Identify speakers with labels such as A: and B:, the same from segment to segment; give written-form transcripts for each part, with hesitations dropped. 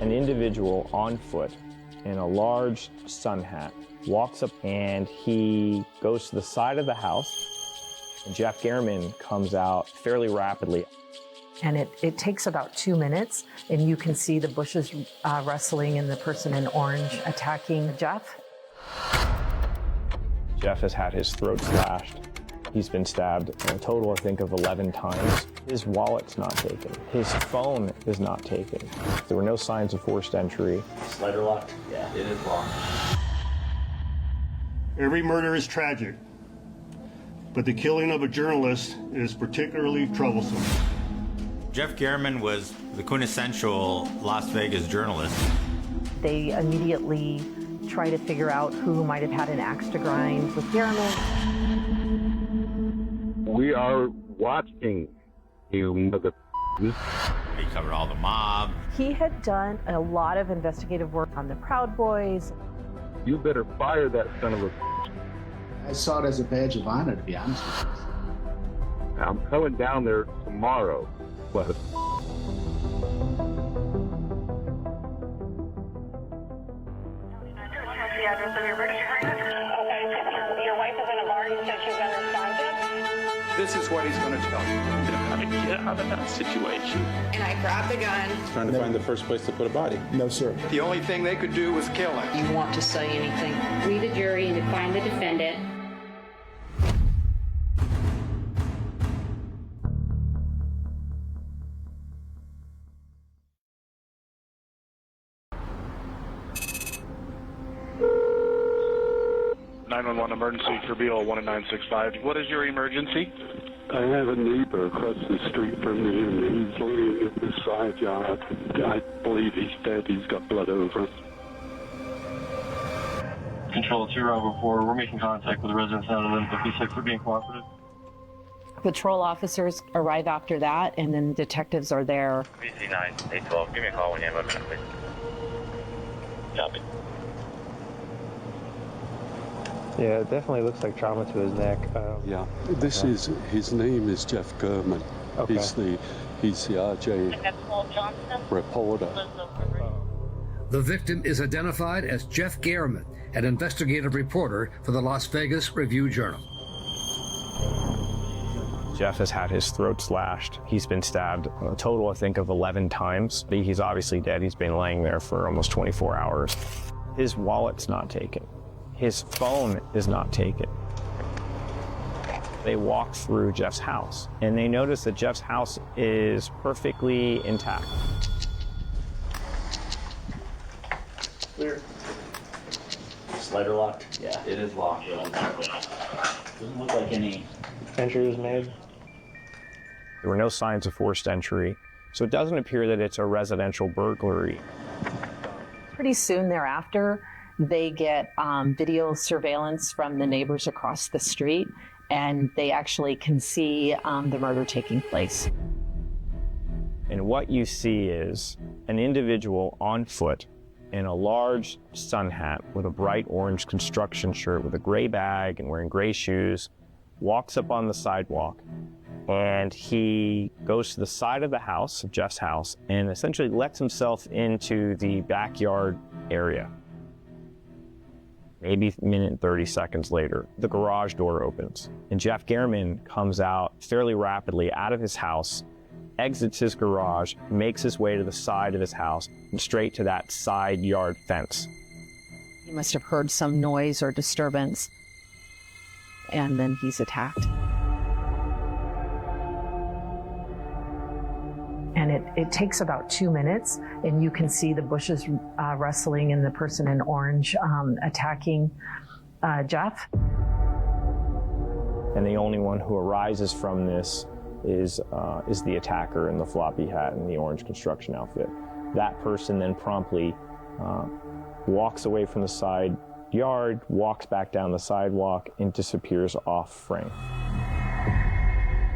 A: An individual on foot in a large sun hat walks up and he goes to the side of the house. And Jeff Gehrman comes out fairly rapidly.
B: And it takes about 2 minutes, and you can see the bushes rustling and the person in orange attacking Jeff.
A: Jeff has had his throat slashed. He's been stabbed a total, I think, of 11 times. His wallet's not taken. His phone is not taken. There were no signs of forced entry.
C: Slider locked? Yeah, it is locked.
D: Every murder is tragic, but the killing of a journalist is particularly troublesome.
E: Jeff Gehrman was the quintessential Las Vegas journalist.
B: They immediately try to figure out who might have had an axe to grind with Gehrman.
F: We are watching you, mother.
E: He covered all the mob.
B: He had done a lot of investigative work on the Proud Boys.
F: You better fire that son of a.
G: I saw it as a badge of honor, to be honest with you.
F: I'm coming down there tomorrow. But
H: What's the address of your emergency room? Okay, your wife is in a bar. You said she's unresponsive.
I: This is what he's going to tell you.
J: How to get out of that situation.
H: And I grabbed the gun.
I: Trying to find the first place to put a body.
G: No, sir.
I: The only thing they could do was kill him.
K: You want to say anything? We, the jury, to find the defendant.
J: Emergency for BL 10965. What is your emergency?
F: I have a neighbor across the street from me, and he's laying in the side yard. I believe he's dead. He's got blood over him.
L: Control 2-4. We're making contact with the residents out of 1156. We're being cooperative.
B: Patrol officers arrive after that, and then detectives are there.
L: VC 9, 812. Give me a call when you have a minute, please. Copy.
A: Yeah, it definitely looks like trauma to his neck.
F: Yeah, this is his name is Jeff Gehrman.
A: Okay.
F: He's the RJ reporter.
M: The victim is identified as Jeff Gehrman, an investigative reporter for the Las Vegas Review-Journal.
A: Jeff has had his throat slashed. He's been stabbed a total, I think, of 11 times. He's obviously dead. He's been laying there for almost 24 hours. His wallet's not taken. His phone is not taken. They walk through Jeff's house, and they notice that Jeff's house is perfectly intact.
C: Clear. Slider locked? Yeah, it is locked. Doesn't look like any entry was made.
A: There were no signs of forced entry, so it doesn't appear that it's a residential burglary.
B: Pretty soon thereafter, they get video surveillance from the neighbors across the street, and they actually can see the murder taking place.
A: And what you see is an individual on foot in a large sun hat with a bright orange construction shirt with a gray bag and wearing gray shoes, walks up on the sidewalk, and he goes to the side of the house, of Jeff's house, and essentially lets himself into the backyard area. Maybe a minute and 30 seconds later, the garage door opens, and Jeff Gehrman comes out fairly rapidly out of his house, exits his garage, makes his way to the side of his house, and straight to that side yard fence.
B: He must have heard some noise or disturbance, and then he's attacked. And it takes about 2 minutes, and you can see the bushes rustling and the person in orange attacking Jeff.
A: And the only one who arises from this is the attacker in the floppy hat and the orange construction outfit. That person then promptly walks away from the side yard, walks back down the sidewalk, and disappears off frame.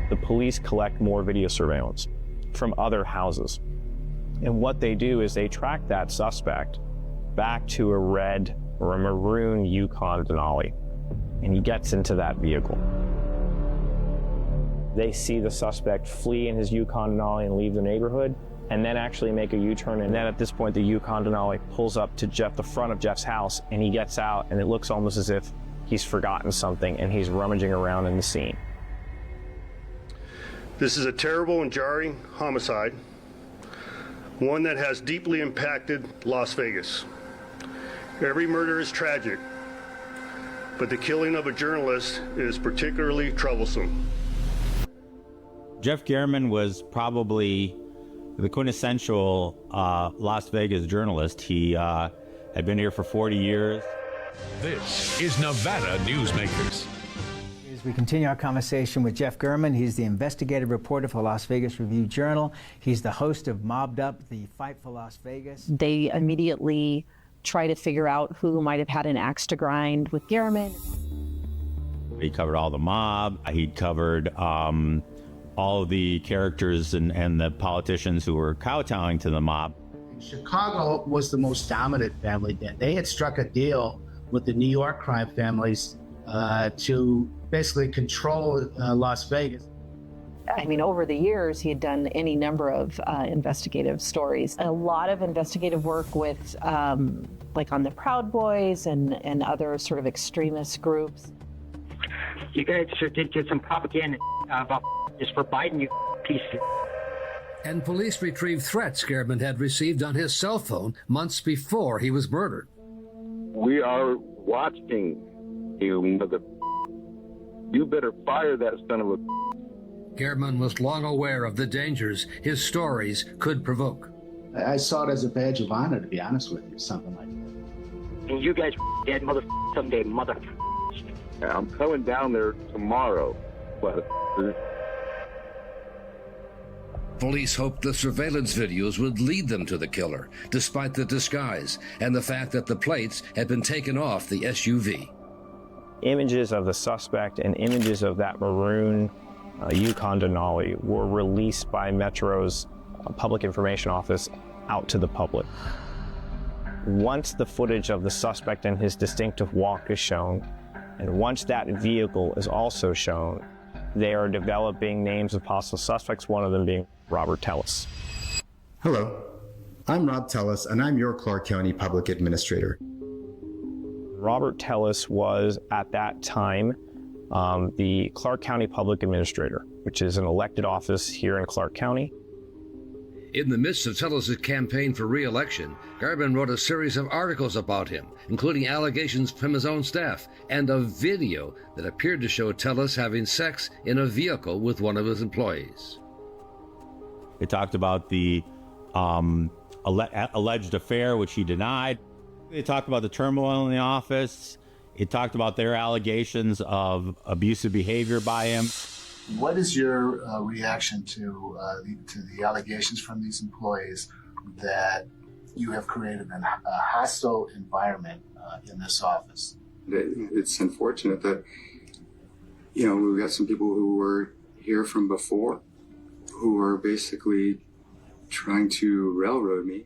A: The police collect more video surveillance from other houses. And what they do is they track that suspect back to a red or a maroon Yukon Denali, and he gets into that vehicle. They see the suspect flee in his Yukon Denali and leave the neighborhood. and then actually make a U-turn. And then at this point, the Yukon Denali pulls up to the front of Jeff's house, and he gets out, and it looks almost as if he's forgotten something, and he's rummaging around in the scene.
D: This is a terrible and jarring homicide, one that has deeply impacted Las Vegas. Every murder is tragic, but the killing of a journalist is particularly troublesome.
E: Jeff Gehrman was probably the quintessential Las Vegas journalist. He had been here for 40 years.
N: This is Nevada Newsmakers.
O: As we continue our conversation with Jeff Gehrman, he's the investigative reporter for Las Vegas Review-Journal. He's the host of Mobbed Up, the Fight for Las Vegas.
B: They immediately try to figure out who might have had an axe to grind with Gehrman.
E: He covered all the mob. He covered all of the characters and the politicians who were kowtowing to the mob.
G: Chicago was the most dominant family then. They had struck a deal with the New York crime families to basically control Las Vegas.
B: I mean, over the years, he had done any number of investigative stories. A lot of investigative work with, like on the Proud Boys and other sort of extremist groups.
P: You guys sure did get some propaganda about just for Biden, you piece of...
M: And police retrieved threats Gehrman had received on his cell phone months before he was murdered.
F: We are watching you, mother. You better fire that son of a...
M: Gehrman was long aware of the dangers his stories could provoke.
G: I saw it as a badge of honor, to be honest with you, something like that.
P: And you guys dead mother someday, mother...
F: I'm coming down there tomorrow.
M: Police hoped the surveillance videos would lead them to the killer, despite the disguise and the fact that the plates had been taken off the SUV.
A: Images of the suspect and images of that maroon Yukon Denali were released by Metro's Public Information Office out to the public. Once the footage of the suspect and his distinctive walk is shown, and once that vehicle is also shown, they are developing names of possible suspects, one of them being Robert Tellis.
Q: Hello, I'm Rob Tellis, and I'm your Clark County Public Administrator.
A: Robert Tellis was, at that time, the Clark County Public Administrator, which is an elected office here in Clark County.
M: In the midst of Tellis' campaign for re-election, Gehrman wrote a series of articles about him, including allegations from his own staff and a video that appeared to show Tellis having sex in a vehicle with one of his employees.
E: It talked about the alleged affair, which he denied. They talked about the turmoil in the office. It talked about their allegations of abusive behavior by him.
G: What is your reaction to the allegations from these employees that you have created a hostile environment in this office?
R: It's unfortunate that, we've got some people who were here from before who are basically trying to railroad me.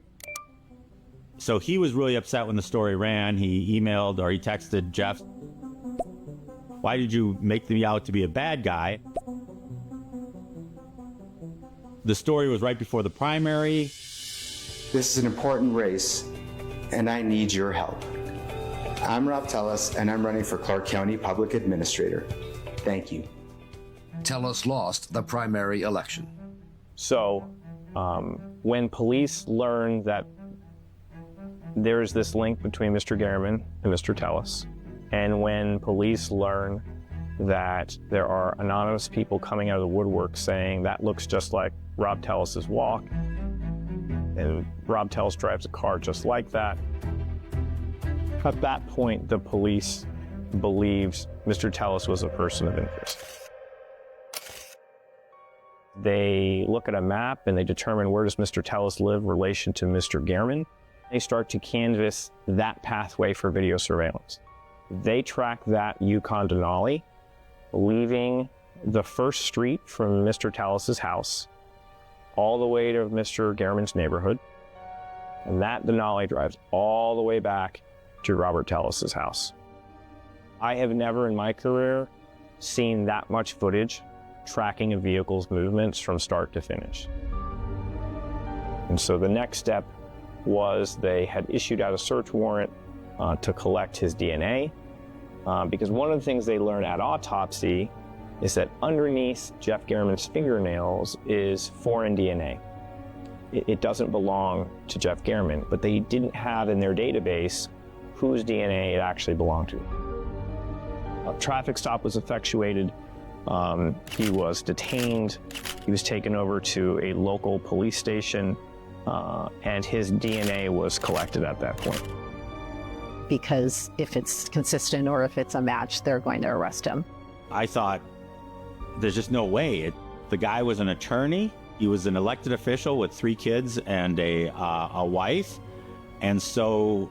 E: So he was really upset when the story ran. He emailed or he texted Jeff, "Why did you make me out to be a bad guy?" The story was right before the primary.
Q: This is an important race, and I need your help. I'm Rob Tellis, and I'm running for Clark County Public Administrator. Thank you.
M: Tellis lost the primary election.
A: So, when police learned that there's this link between Mr. Gehrman and Mr. Tellis, and when police learn that there are anonymous people coming out of the woodwork saying that looks just like Rob Tellis's walk, and Rob Tellis drives a car just like that, at that point the police believed Mr. Tellis was a person of interest. They look at a map and they determine where does Mr. Tellis live in relation to Mr. Gehrman. They start to canvass that pathway for video surveillance. They track that Yukon Denali, leaving the first street from Mr. Tellis's house all the way to Mr. Gehrman's neighborhood. And that Denali drives all the way back to Robert Tellis's house. I have never in my career seen that much footage tracking a vehicle's movements from start to finish. And so the next step was they had issued out a search warrant to collect his DNA, because one of the things they learned at autopsy is that underneath Jeff Garriman's fingernails is foreign DNA. It doesn't belong to Jeff Garriman, but they didn't have in their database whose DNA it actually belonged to. A traffic stop was effectuated. He was detained. He was taken over to a local police station, and his DNA was collected at that point.
B: Because if it's consistent or if it's a match, they're going to arrest him.
E: I thought, there's just no way. The guy was an attorney. He was an elected official with 3 kids and a wife. And so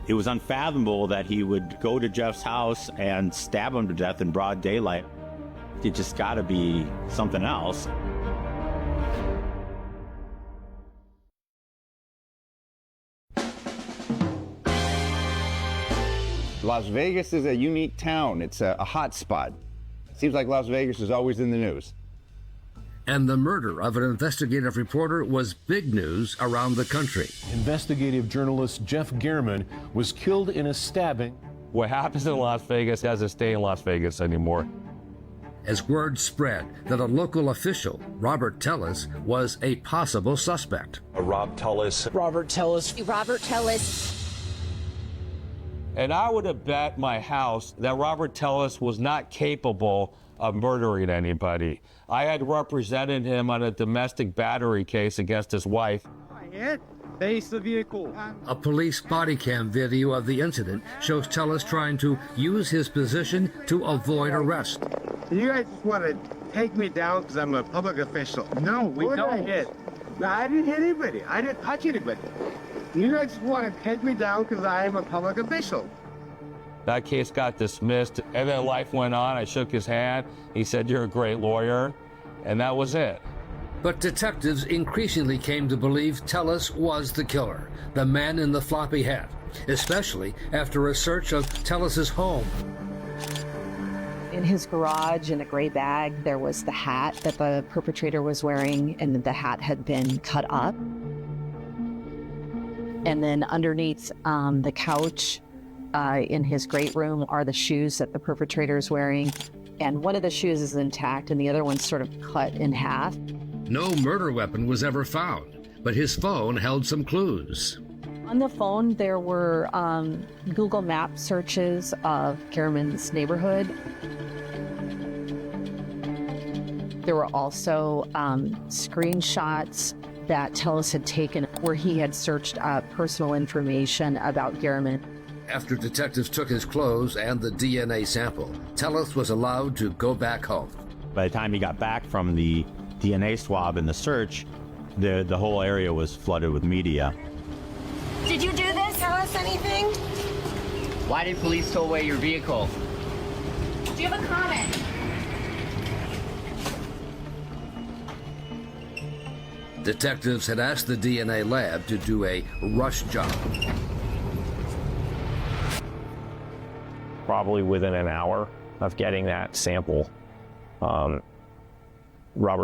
E: it was unfathomable that he would go to Jeff's house and stab him to death in broad daylight. It just got to be something else.
S: Las Vegas is a unique town. It's a hot spot. Seems like Las Vegas is always in the news.
M: And the murder of an investigative reporter was big news around the country.
T: Investigative journalist Jeff Garriman was killed in a stabbing.
U: What happens in Las Vegas doesn't stay in Las Vegas anymore.
M: As word spread that a local official, Robert Tellis, was a possible suspect.
V: Robert Tellis.
U: And I would have bet my house that Robert Tellis was not capable of murdering anybody. I had represented him on a domestic battery case against his wife.
W: Face the vehicle.
M: A police body cam video of the incident shows Tellis trying to use his position to avoid arrest.
W: You guys just want to take me down because I'm a public official. No, we don't. No, I didn't hit anybody. I didn't touch anybody. You guys want to take me down because I am a public official.
U: That case got dismissed, and then life went on. I shook his hand. He said, "You're a great lawyer," and that was it.
M: But detectives increasingly came to believe Tellis was the killer, the man in the floppy hat, especially after a search of Tellis's home.
B: In his garage, in a gray bag, there was the hat that the perpetrator was wearing, and the hat had been cut up. And then underneath the couch in his great room are the shoes that the perpetrator is wearing. And one of the shoes is intact and the other one's sort of cut in half.
M: No murder weapon was ever found, but his phone held some clues.
B: On the phone, there were Google Map searches of Garriman's neighborhood. There were also screenshots that Tellis had taken where he had searched up personal information about Garriman.
M: After detectives took his clothes and the DNA sample, Tellis was allowed to go back home.
E: By the time he got back from the DNA swab and the search, the whole area was flooded with media.
H: Did you do this? Tell us anything?
X: Why did police tow away your vehicle?
H: Do you have a comment?
M: Detectives had asked the DNA lab to do a rush job.
A: Probably within an hour of getting that sample, Robert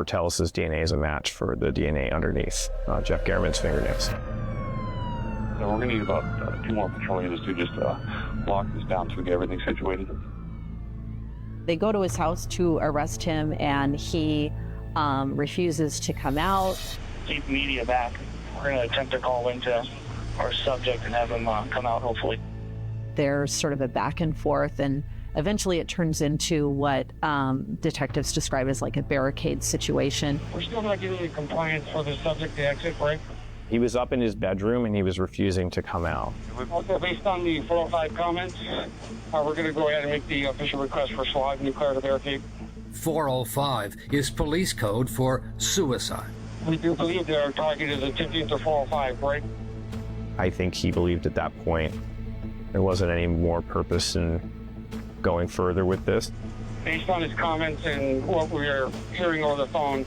A: Tellis' DNA is a match for the DNA underneath Jeff Garriman's fingernails.
J: So we're going to need about 2 more patrol units to just lock this down so we get everything situated.
B: They go to his house to arrest him, and he refuses to come out.
J: Keep media back. We're going to attempt to call into our subject and have him come out, hopefully.
B: There's sort of a back and forth, and eventually it turns into what detectives describe as like a barricade situation.
J: We're still not getting any compliance for the subject to exit, right?
A: He was up in his bedroom and he was refusing to come out.
J: Also, based on the 405 comments, we're going to go ahead and make the official request for SWAT and declare the barricade.
M: 405 is police code for suicide.
J: We do believe that our target is attempting to 405, right?
A: I think he believed at that point there wasn't any more purpose in going further with this.
J: Based on his comments and what we are hearing over the phone,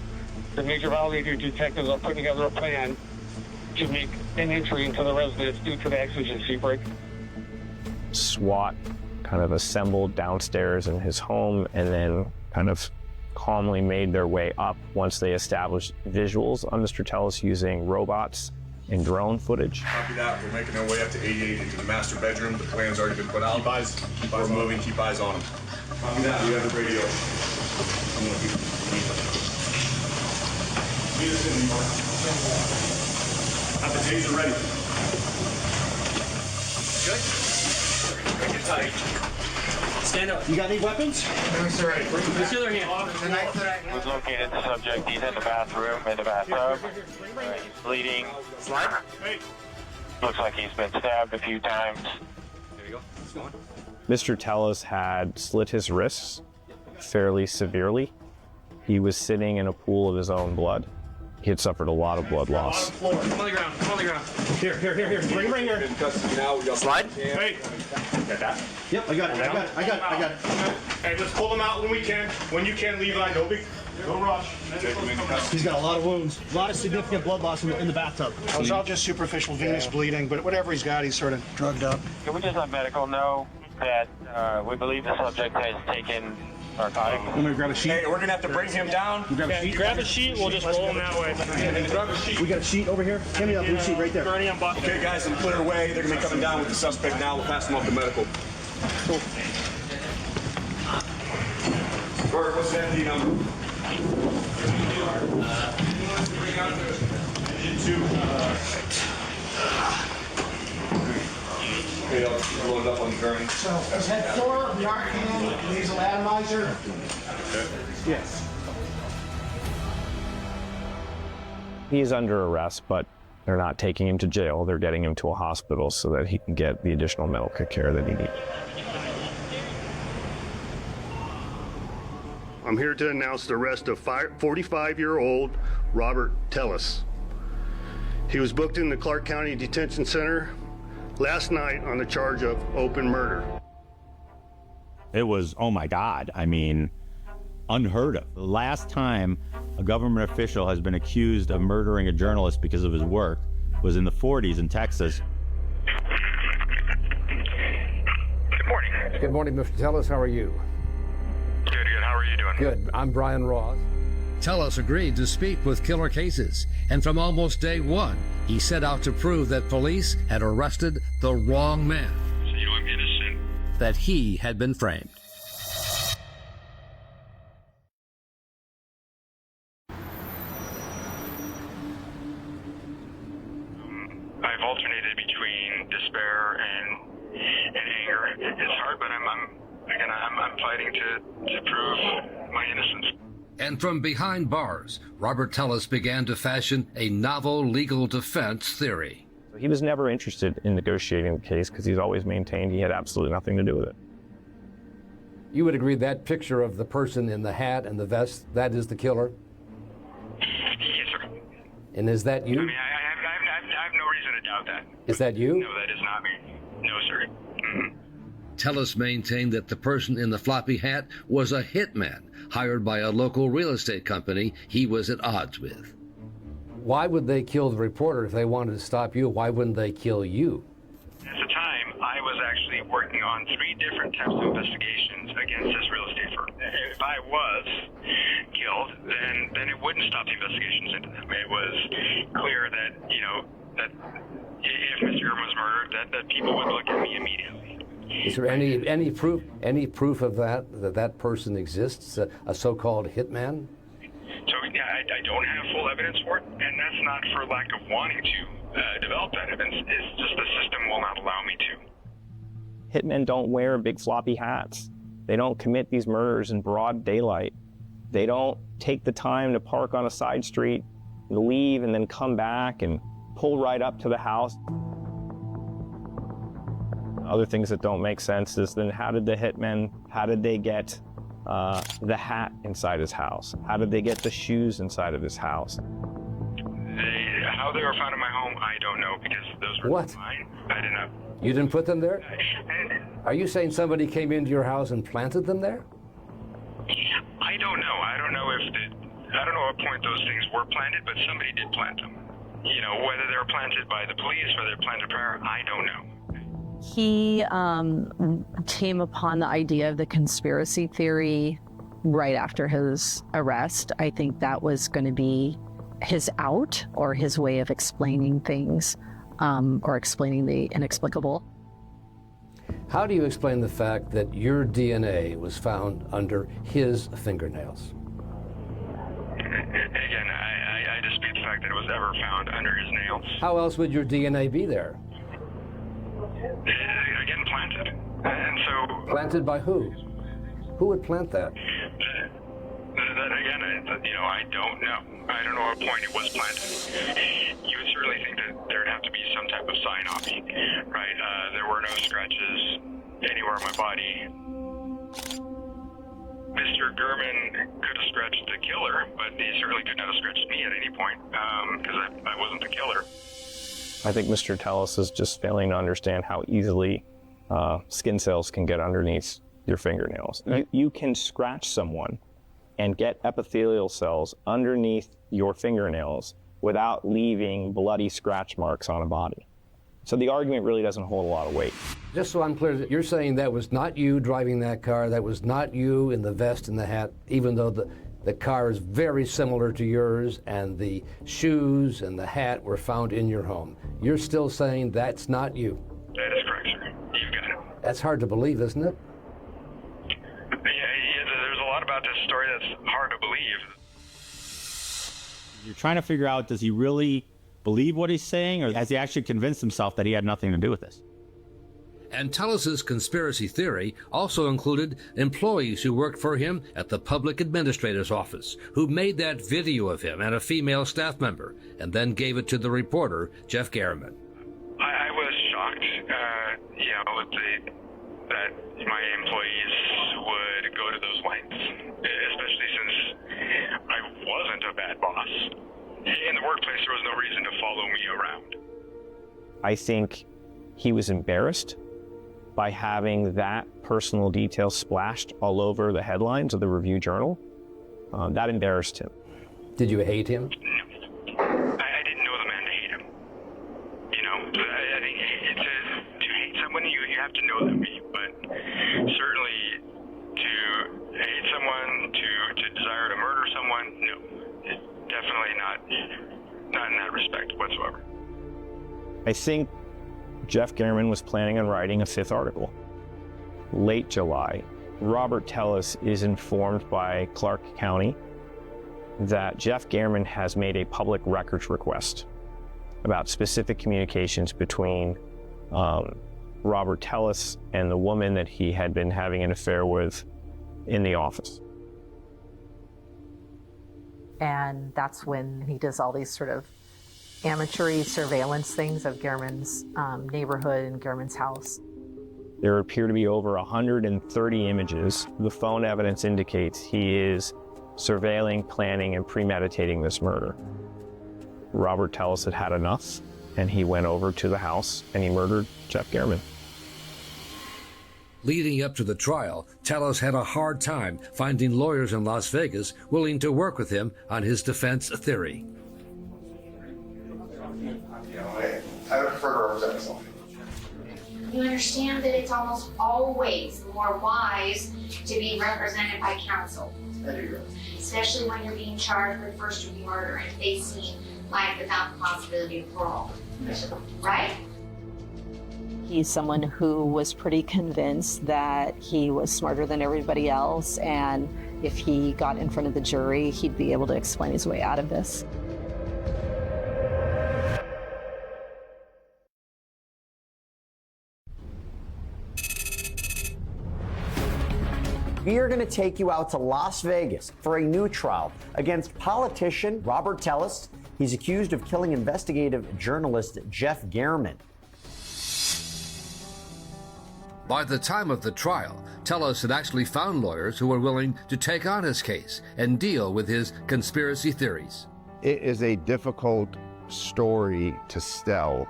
J: the major validator detectives are putting together a plan to make an entry into the residence due to the exigency break.
A: SWAT kind of assembled downstairs in his home and then kind of calmly made their way up once they established visuals on Mr. Tellis using robots and drone footage.
I: Copy that. We're making our way up to 88 into the master bedroom. The plan's already been put out. Keep eyes We're moving. Keep eyes on him. Copy that. We have the radio. I'm going to keep us in, Levi. Have the taser ready. Good. Get tight. Stand up. You got any weapons? No, sir. Let's do their hand.
K: Was located the subject. He's in the bathroom, in the bathtub. He's bleeding.
I: Slide. Hey.
K: Looks like he's been stabbed a few times.
I: There you go. Keep going.
A: Mr. Tellis had slit his wrists fairly severely. He was sitting in a pool of his own blood. He had suffered a lot of blood loss.
I: Come on the ground. Come on the ground. Here. Bring him right here. In custody now. We got slide. Hey. Got that? Yep, I got it. Hey, let's pull him out when we can. When you can, Levi. No rush. Take him into custody.
L: He's got a lot of wounds. A lot of significant blood loss in the bathtub.
W: It was all just superficial venous bleeding, but whatever he's got, he's sort of drugged up.
K: Can we just let medical know that we believe the subject has taken narcotics?
L: I'm gonna grab a sheet.
I: Hey, we're gonna have to bring him down.
L: Grab a sheet. We'll just roll him that way.
I: Grab a sheet.
L: We got a sheet over here. Hand me that blue sheet right there.
I: Okay, guys, I'm clear away. They're gonna be coming down with the suspect now. We'll pass them off to medical. Cool. Bert, what's the MD number? Okay, I'll load it up on the gurney.
W: So, is head 4 of the Arcan nasal atomizer?
I: Okay.
W: Yes.
A: He is under arrest, but they're not taking him to jail. They're getting him to a hospital so that he can get the additional medical care that he needs.
D: I'm here to announce the arrest of 45-year-old Robert Tellis. He was booked in the Clark County Detention Center last night on the charge of open murder.
E: It was, oh my God, I mean, unheard of. The last time a government official has been accused of murdering a journalist because of his work was in the 40s in Texas.
K: Good morning.
V: Good morning, Mr. Tellis. How are you?
K: Good. How are you doing?
V: Good. I'm Brian Ross.
M: Tellis agreed to speak with Killer Cases, and from almost day one, he set out to prove that police had arrested the wrong man.
K: So you know I'm innocent.
M: That he had been framed.
K: I've alternated between despair and anger. It's hard, but I'm fighting to prove my innocence.
M: And from behind bars, Robert Tellis began to fashion a novel legal defense theory.
A: He was never interested in negotiating the case because he's always maintained he had absolutely nothing to do with it.
V: You would agree that picture of the person in the hat and the vest, that is the killer?
K: Yes, sir.
V: And is that you?
K: I mean, I have no reason to doubt that.
V: Is that you?
K: No, that is not me. No, sir. Mm-hmm.
M: Tellis maintained that the person in the floppy hat was a hitman hired by a local real estate company he was at odds with.
V: Why would they kill the reporter if they wanted to stop you? Why wouldn't they kill you?
K: At the time, I was actually working on 3 different types of investigations against this real estate firm. If I was killed, then it wouldn't stop the investigations into them. It was clear that, that if Mr. Gurman was murdered, that people would look at me immediately.
V: Is there any proof of that person exists, a so-called hitman?
K: So I don't have full evidence for it, and that's not for lack of wanting to develop that evidence. It's just the system will not allow me to.
A: Hitmen don't wear big floppy hats. They don't commit these murders in broad daylight. They don't take the time to park on a side street, leave, and then come back and pull right up to the house. Other things that don't make sense is then how did they get the hat inside his house? How did they get the shoes inside of his house?
K: How they were found in my home, I don't know, because those were mine. I didn't know.
V: You didn't put them there? Are you saying somebody came into your house and planted them there?
K: I don't know. I don't know at what point those things were planted, but somebody did plant them. Whether they were planted by the police, whether they were planted prior, I don't know.
B: He came upon the idea of the conspiracy theory right after his arrest. I think that was going to be his out, or his way of explaining things, or explaining the inexplicable.
V: How do you explain the fact that your DNA was found under his fingernails?
K: Again, I dispute the fact that it was ever found under his nails.
V: How else would your DNA be there?
K: Again, planted. And so...
V: Planted by who? Who would plant that?
K: Again, I don't know. I don't know what point it was planted. You would certainly think that there'd have to be some type of sign off, right? There were no scratches anywhere on my body. Mr. Gurman could have scratched the killer, but he certainly could not have scratched me at any point, because I wasn't the killer.
A: I think Mr. Tellis is just failing to understand how easily skin cells can get underneath your fingernails. You can scratch someone and get epithelial cells underneath your fingernails without leaving bloody scratch marks on a body. So the argument really doesn't hold a lot of weight.
V: Just so I'm clear, you're saying that was not you driving that car, that was not you in the vest and the hat, even though the car is very similar to yours and the shoes and the hat were found in your home. You're still saying that's not you?
K: That is correct, sir. You've got it.
V: That's hard to believe, isn't it?
K: Yeah, there's a lot about this story that's hard to believe.
E: You're trying to figure out, does he really believe what he's saying, or has he actually convinced himself that he had nothing to do with this?
M: And Tellis's conspiracy theory also included employees who worked for him at the public administrator's office, who made that video of him and a female staff member, and then gave it to the reporter, Jeff Garriman.
K: I was shocked, that my employees would go to those lengths, especially since I wasn't a bad boss. In the workplace, there was no reason to follow me around.
A: I think he was embarrassed by having that personal detail splashed all over the headlines of the Review Journal. That embarrassed him.
V: Did you hate him?
K: No. I didn't know the man to hate him. I think to hate someone, you have to know them. But certainly to hate someone, to desire to murder someone, no. Definitely not in that respect whatsoever.
A: I think Jeff Garriman was planning on writing a 5th article. Late July, Robert Tellis is informed by Clark County that Jeff Garriman has made a public records request about specific communications between Robert Tellis and the woman that he had been having an affair with in the office.
B: And that's when he does all these sort of amateur surveillance things of Garriman's neighborhood and Garriman's house.
A: There appear to be over 130 images. The phone evidence indicates he is surveilling, planning, and premeditating this murder. Robert Tellis had had enough, and he went over to the house and he murdered Jeff Garriman.
M: Leading up to the trial, Tellis had a hard time finding lawyers in Las Vegas willing to work with him on his defense theory.
C: I would prefer to represent myself.
N: You understand that it's almost always more wise to be represented by counsel.
C: I do.
N: Especially when you're being charged with first-degree murder and facing life without the possibility of parole.
C: Yes, sir.
N: Right?
B: He's someone who was pretty convinced that he was smarter than everybody else, and if he got in front of the jury, he'd be able to explain his way out of this.
O: We are going to take you out to Las Vegas for a new trial against politician Robert Tellis. He's accused of killing investigative journalist Jeff Garriman.
M: By the time of the trial, Tellis had actually found lawyers who were willing to take on his case and deal with his conspiracy theories.
S: It is a difficult story to tell.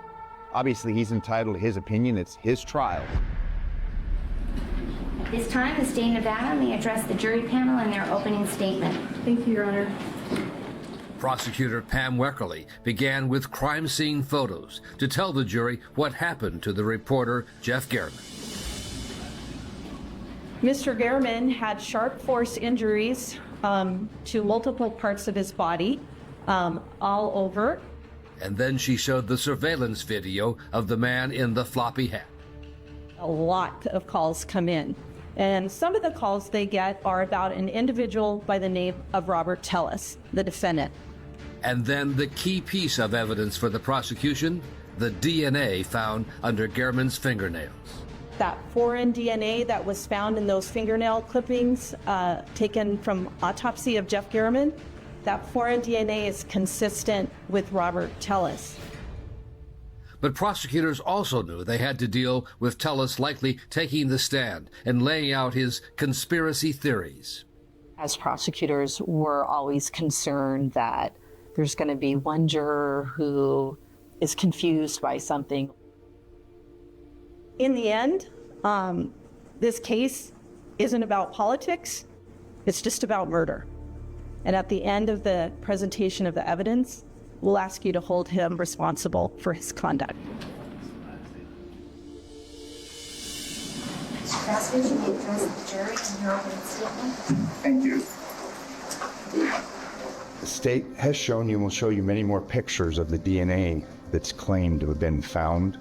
S: Obviously, he's entitled to his opinion. It's his trial.
P: At this time, the state of Nevada may address the jury panel in their opening statement.
Y: Thank you, Your Honor.
M: Prosecutor Pam Weckerly began with crime scene photos to tell the jury what happened to the reporter Jeff Garriman.
F: Mr. Gehrman had sharp force injuries to multiple parts of his body, all over.
M: And then she showed the surveillance video of the man in the floppy hat.
F: A lot of calls come in, and some of the calls they get are about an individual by the name of Robert Tellis, the defendant.
M: And then the key piece of evidence for the prosecution, the DNA found under Gehrman's fingernails.
F: That foreign DNA that was found in those fingernail clippings taken from autopsy of Jeff Gehrman, that foreign DNA is consistent with Robert Tellis.
M: But prosecutors also knew they had to deal with Tellis likely taking the stand and laying out his conspiracy theories.
B: As prosecutors, we're always concerned that there's going to be one juror who is confused by something.
F: In the end, this case isn't about politics, it's just about murder. And at the end of the presentation of the evidence, we'll ask you to hold him responsible for his conduct.
N: Mr. Vasquez, you may address the jury in your opening statement.
C: Thank you.
G: The state has shown you and will show you many more pictures of the DNA that's claimed to have been found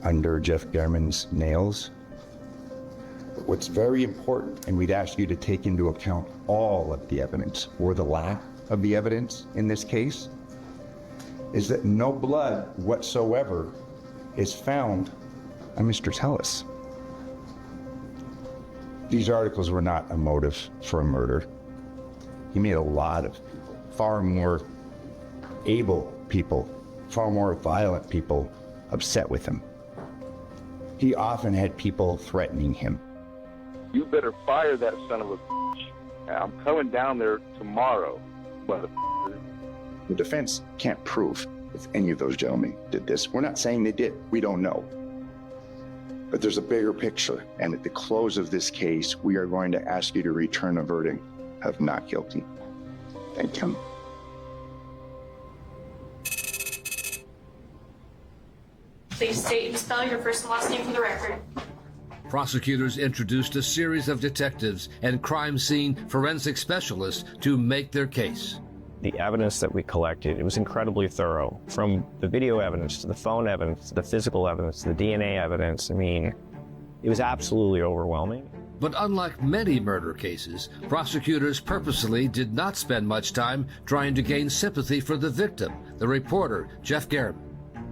G: under Jeff Gehrman's nails. But what's very important, and we'd ask you to take into account all of the evidence, or the lack of the evidence in this case, is that no blood whatsoever is found on Mr. Tellis. These articles were not a motive for a murder. He made a lot of far more able people, far more violent people upset with him. He often had people threatening him.
Q: You better fire that son of a bitch. I'm coming down there tomorrow, motherfucker.
G: The defense can't prove if any of those gentlemen did this. We're not saying they did. We don't know. But there's a bigger picture, and at the close of this case, we are going to ask you to return a verdict of not guilty. Thank you.
N: Please state and spell your first and last name for the record.
M: Prosecutors introduced a series of detectives and crime scene forensic specialists to make their case.
A: The evidence that we collected, it was incredibly thorough. From the video evidence to the phone evidence, to the physical evidence, to the DNA evidence. I mean, it was absolutely overwhelming.
M: But unlike many murder cases, prosecutors purposely did not spend much time trying to gain sympathy for the victim, the reporter, Jeff Gehrman.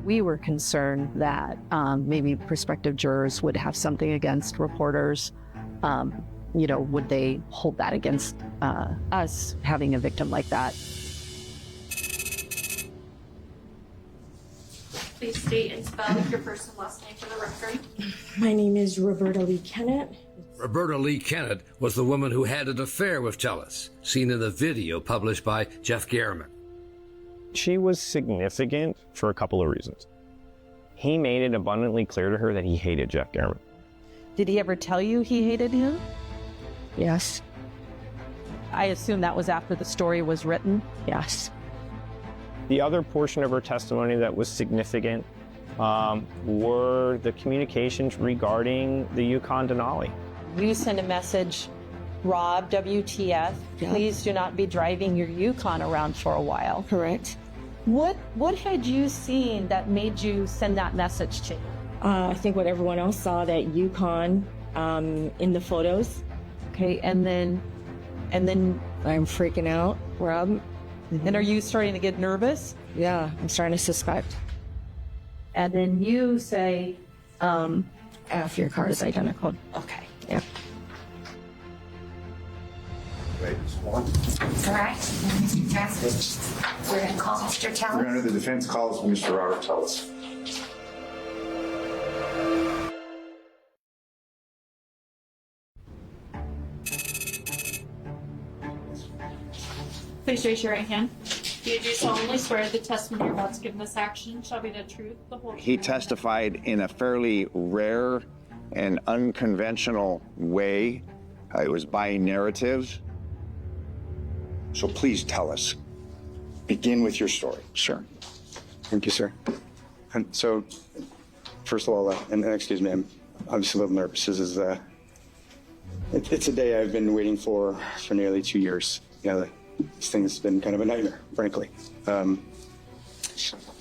B: We were concerned that maybe prospective jurors would have something against reporters. Would they hold that against us having a victim like that?
N: Please state and spell your first and last name for the record.
R: My name is Roberta Lee Kennett.
M: Roberta Lee Kennett was the woman who had an affair with Tellis, seen in the video published by Jeff Gehrman.
A: She was significant for a couple of reasons. He made it abundantly clear to her that he hated Jeff Gehrman.
F: Did he ever tell you he hated him?
R: Yes.
F: I assume that was after the story was written?
R: Yes.
A: The other portion of her testimony that was significant were the communications regarding the Yukon Denali.
F: You sent a message, Rob, WTF, please do not be driving your Yukon around for a while.
R: Correct.
F: What had you seen that made you send that message to?
R: I think what everyone else saw, that Yukon in the photos.
F: Okay, and then
R: I'm freaking out, Rob.
F: And are you starting to get nervous?
R: Yeah, I'm starting to suspect.
F: And then you say,
R: F, your car is identical.
F: Okay.
R: Yeah.
G: Wait, one.
N: All right, Mr. Vasquez, we're going to call Mr. Tellis.
G: Your Honor, the defense calls Mr. Robert Tellis.
Y: Please raise your right hand. Do you solemnly swear the testimony you're about to give in this action shall be the truth, the whole truth?
S: He testified in a fairly rare and unconventional way. It was by narrative.
G: So please tell us. Begin with your story.
Z: Sure. Thank you, sir. And so, first of all, and excuse me, I'm obviously a little nervous. This is It's a day I've been waiting for nearly 2 years. You know, this thing has been kind of a nightmare, frankly. And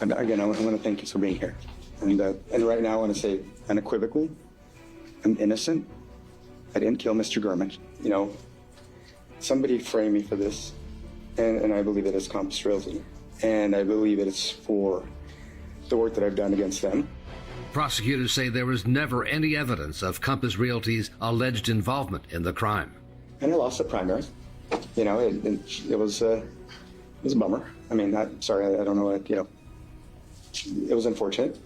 Z: again, I want to thank you for being here. And right now, I want to say unequivocally, I'm innocent. I didn't kill Mr. Gurman. You know, somebody framed me for this, and I believe it is Compass Realty. And I believe it is for the work that I've done against them.
M: Prosecutors say there was never any evidence of Compass Realty's alleged involvement in the crime.
Z: And I lost the primary. You know, it was a bummer. I mean, I don't know what, you know, it was unfortunate.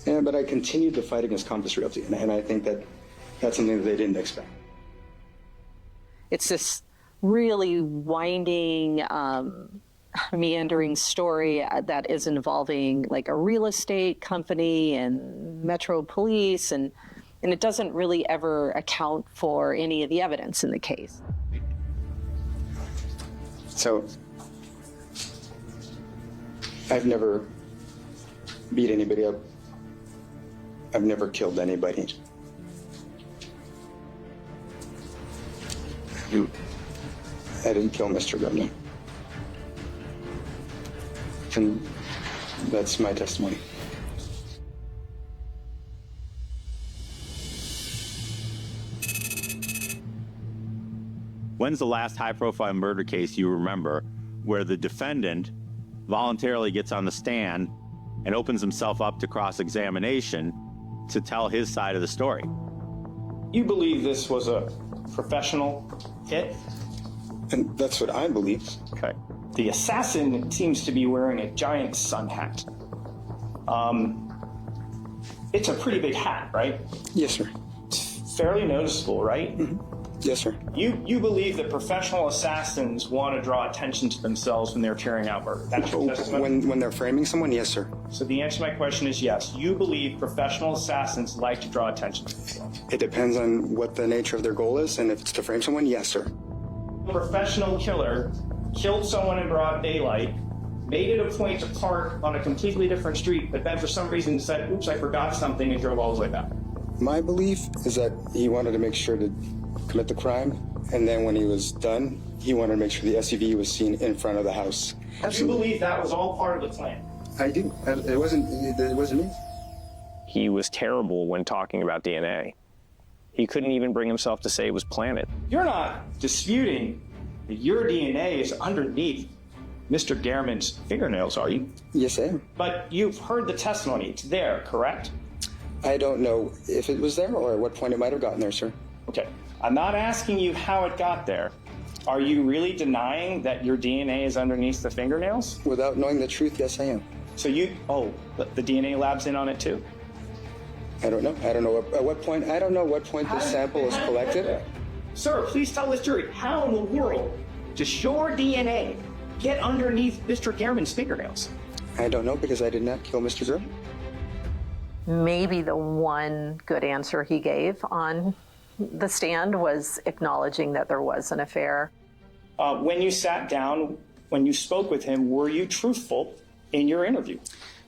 Z: But I continued to fight against Compass Realty, and I think that's something that they didn't expect.
B: It's this really winding, meandering story that is involving like a real estate company and Metro Police, and it doesn't really ever account for any of the evidence in the case.
Z: So, I've never beat anybody up. I've never killed anybody. I didn't kill Mr. Gurman. And that's my testimony.
E: When's the last high-profile murder case you remember where the defendant voluntarily gets on the stand and opens himself up to cross-examination to tell his side of the story?
A: You believe this was a professional hit?
Z: And that's what I believe.
A: Okay. The assassin seems to be wearing a giant sun hat. It's a pretty big hat, right?
Z: Yes, sir.
A: It's fairly noticeable, right?
Z: Mm-hmm. Yes, sir.
A: You believe that professional assassins want to draw attention to themselves when they're carrying out murder. That's your testimony?
Z: When they're framing someone, yes, sir.
A: So the answer to my question is yes. You believe professional assassins like to draw attention to themselves.
Z: It depends on what the nature of their goal is, and if it's to frame someone, yes, sir.
A: A professional killer killed someone in broad daylight, made it a point to park on a completely different street, but then for some reason said, oops, I forgot something, and drove all the way back.
Z: My belief is that he wanted to make sure to commit the crime, and then when he was done, he wanted to make sure the SUV was seen in front of the house.
A: You believe that was all part of the plan?
Z: I do. It wasn't me.
A: He was terrible when talking about DNA. He couldn't even bring himself to say it was planted. You're not disputing that your DNA is underneath Mr. Gehrman's fingernails, are you?
Z: Yes, I am.
A: But you've heard the testimony. It's there, correct?
Z: I don't know if it was there or at what point it might have gotten there, sir.
A: Okay. I'm not asking you how it got there. Are you really denying that your DNA is underneath the fingernails?
Z: Without knowing the truth, yes, I am.
A: So the DNA lab's in on it too?
Z: I don't know. I don't know at what point. I don't know what point the sample is collected.
A: Sir, please tell this jury, how in the world does your DNA get underneath Mr. Gehrman's fingernails?
Z: I don't know because I did not kill Mr. Gurman.
B: Maybe the one good answer he gave on the stand was acknowledging that there was an affair.
A: When you sat down, when you spoke with him, were you truthful in your interview?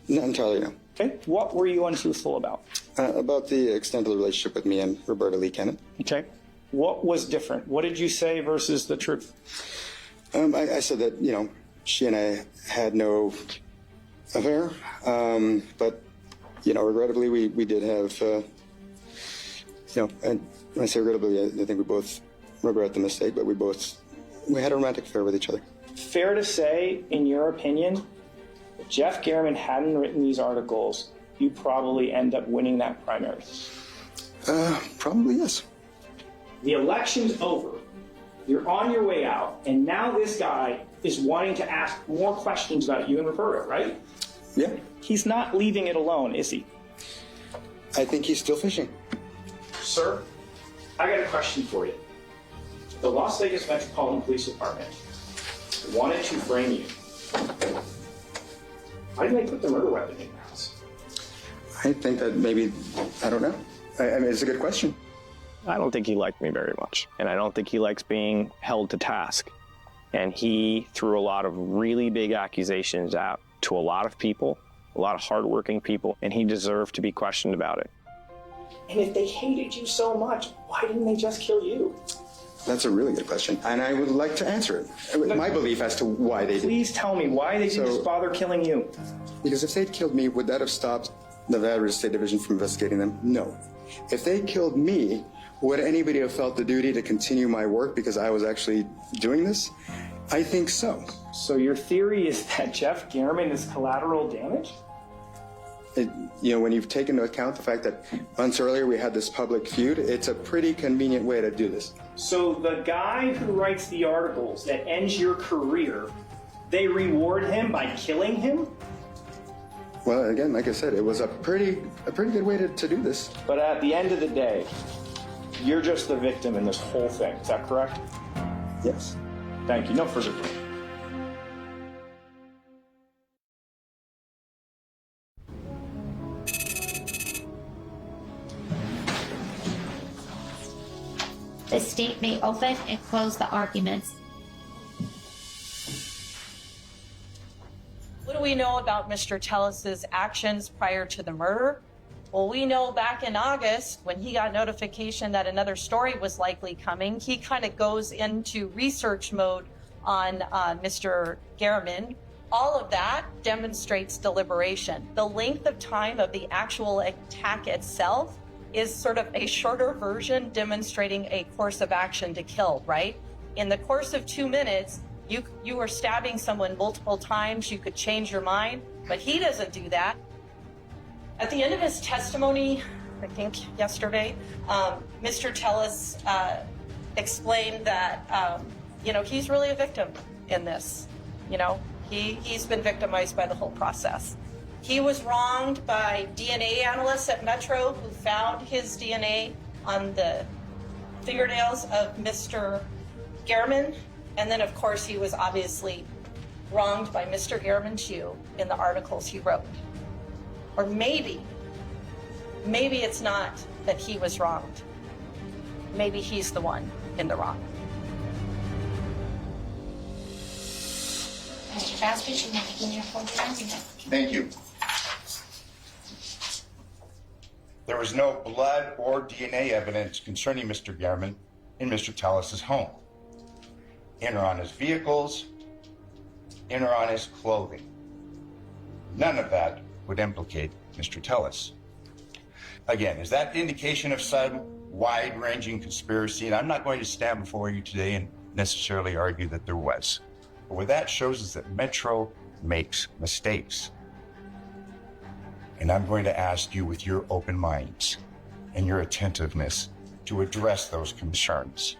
Z: Not entirely, no.
A: Okay. What were you untruthful about?
Z: About the extent of the relationship with me and Roberta Lee Kennett.
A: Okay. What was different? What did you say versus the truth?
Z: I said that, you know, she and I had no affair, but, you know, regrettably, we did have, you know, and when I say regrettably, I think we both regret the mistake, but we had a romantic affair with each other.
A: Fair to say, in your opinion, if Jeff Gehrman hadn't written these articles, you probably end up winning that primary.
Z: Probably yes.
A: The election's over. You're on your way out, and now this guy is wanting to ask more questions about you and Roberta, right?
Z: Yeah.
A: He's not leaving it alone, is he?
Z: I think he's still fishing.
A: Sir, I got a question for you. The Las Vegas Metropolitan Police Department wanted to frame you. Why did they put the murder weapon in your house?
Z: I think that maybe, I don't know. I mean, it's a good question.
A: I don't think he liked me very much, and I don't think he likes being held to task. And he threw a lot of really big accusations out to a lot of people, a lot of hardworking people, and he deserved to be questioned about it.
H: And if they hated you so much, why didn't they just kill you?
Z: That's a really good question, and I would like to answer it. My belief as to why they did.
H: Please tell me why they didn't just bother killing you.
Z: Because if they'd killed me, would that have stopped the Nevada State Division from investigating them? No. If they killed me, would anybody have felt the duty to continue my work because I was actually doing this? I think so.
H: So your theory is that Jeff Garman is collateral damage?
Z: When you've taken into account the fact that months earlier we had this public feud, it's a pretty convenient way to do this.
H: So the guy who writes the articles that ends your career, they reward him by killing him?
Z: Well, again, like I said, it was a pretty good way to do this.
H: But at the end of the day, you're just the victim in this whole thing. Is that correct?
Z: Yes.
H: Thank you. No further questions.
N: The state may open and close the arguments.
F: What do we know about Mr. Tellis's actions prior to the murder? Well, we know back in August, when he got notification that another story was likely coming, he kind of goes into research mode on Mr. Garman. All of that demonstrates deliberation. The length of time of the actual attack itself is sort of a shorter version demonstrating a course of action to kill, right? In the course of 2 minutes, you were stabbing someone multiple times, you could change your mind, but he doesn't do that. At the end of his testimony, I think yesterday, Mr. Tellis explained that, he's really a victim in this. He's been victimized by the whole process. He was wronged by DNA analysts at Metro who found his DNA on the fingernails of Mr. Garman. And then, of course, he was obviously wronged by Mr. Garman too in the articles he wrote. Or maybe it's not that he was wronged. Maybe he's the one in the wrong.
N: Mr. Fasbridge, you may begin your closing argument.
G: Thank you. There was no blood or DNA evidence concerning Mr. Garman in Mr. Tellis's home. In or on his vehicles, in or on his clothing. None of that would implicate Mr. Tellis. Again, is that indication of some wide-ranging conspiracy? And I'm not going to stand before you today and necessarily argue that there was. But what that shows is that Metro makes mistakes. And I'm going to ask you with your open minds and your attentiveness to address those concerns.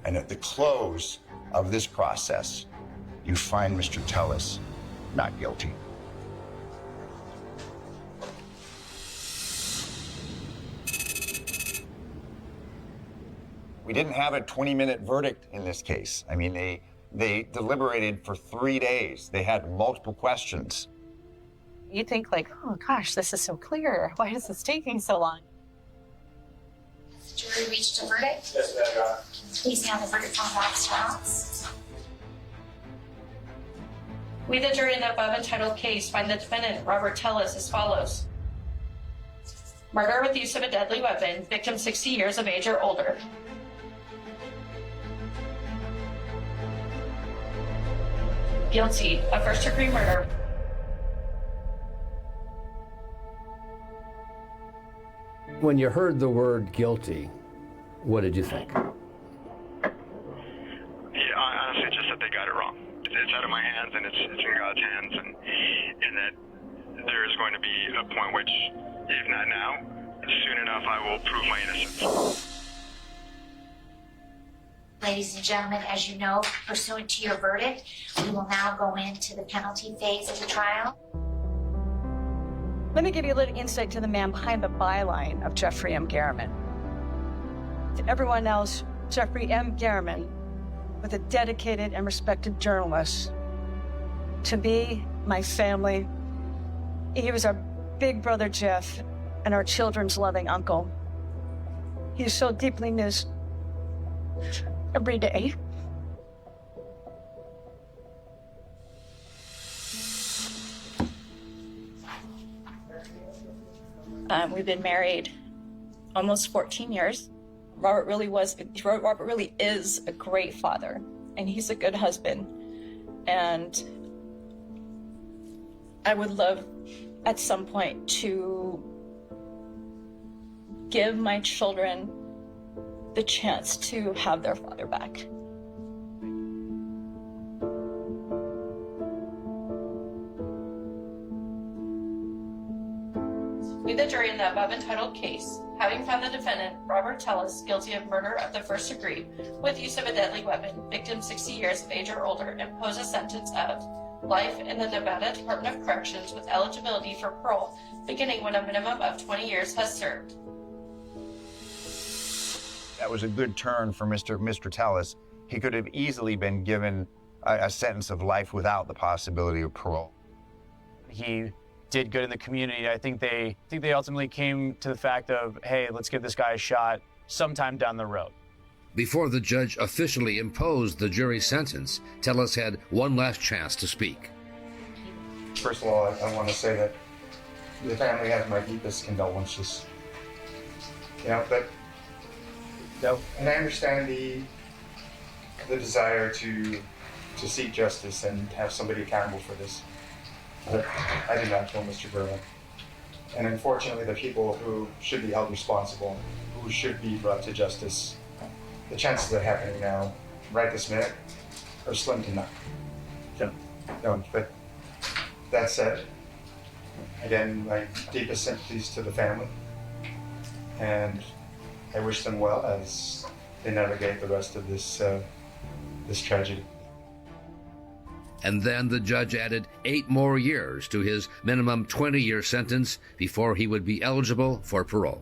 G: And at the close of this process, you find Mr. Tellis not guilty. We didn't have a 20-minute verdict in this case. I mean, they deliberated for 3 days. They had multiple questions.
F: You think oh gosh, this is so clear. Why is this taking so long?
N: Jury reached a verdict.
H: Yes, ma'am.
N: Please hand the verdict on back to Alex.
F: We, the jury in the above entitled case, find the defendant, Robert Tellis, as follows. Murder with use of a deadly weapon, victim 60 years of age or older. Guilty of first-degree murder.
V: When you heard the word guilty, what did you think?
K: Yeah, honestly, just that they got it wrong. It's out of my hands and it's in God's hands, and that there is going to be a point which, if not now, soon enough, I will prove my innocence.
N: Ladies and gentlemen, as you know, pursuant to your verdict, we will now go into the penalty phase of the trial.
F: Let me give you a little insight to the man behind the byline of Jeffrey M. Garman. To everyone else, Jeffrey M. Garman was a dedicated and respected journalist. To me, my family, he was our big brother Jeff and our children's loving uncle. He's so deeply missed every day. We've been married
I: almost 14 years. Robert really is a great father, and he's a good husband. And I would love at some point to give my children the chance to have their father back.
Y: We, the jury in the above entitled case, having found the defendant, Robert Tellis, guilty of murder of the first degree with use of a deadly weapon, victim 60 years of age or older, impose a sentence of life in the Nevada Department of Corrections with eligibility for parole, beginning when a minimum of 20 years has served.
S: That was a good turn for Mr. Tellis. He could have easily been given a sentence of life without the possibility of parole.
J: He did good in the community. I think they ultimately came to the fact of, hey, let's give this guy a shot sometime down the road.
M: Before the judge officially imposed the jury sentence, Tellis had one last chance to speak.
Z: First of all, I want to say that the family has my deepest condolences. And I understand the desire to seek justice and have somebody accountable for this. But I did not kill Mr. Berman. And unfortunately, the people who should be held responsible, who should be brought to justice, the chances of that happening now, right this minute, are slim to none. No, but that said, again, my deepest sympathies to the family. And I wish them well as they navigate the rest of this tragedy.
M: And then the judge added 8 more years to his minimum 20-year sentence before he would be eligible for parole.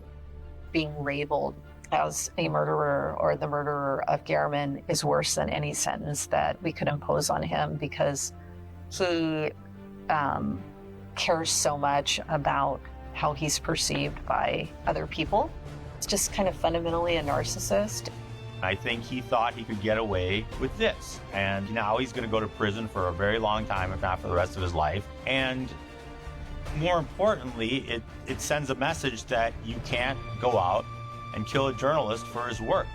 B: Being labeled as a murderer or the murderer of Gehrman is worse than any sentence that we could impose on him, because he cares so much about how he's perceived by other people. It's just kind of fundamentally a narcissist.
E: I think he thought he could get away with this. And now he's going to go to prison for a very long time, if not for the rest of his life. And more importantly, it sends a message that you can't go out and kill a journalist for his work.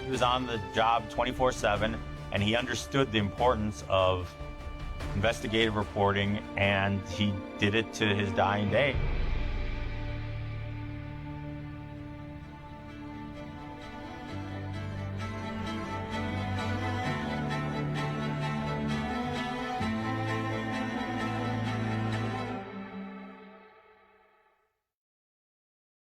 E: He was on the job 24/7, and he understood the importance of investigative reporting, and he did it to his dying day.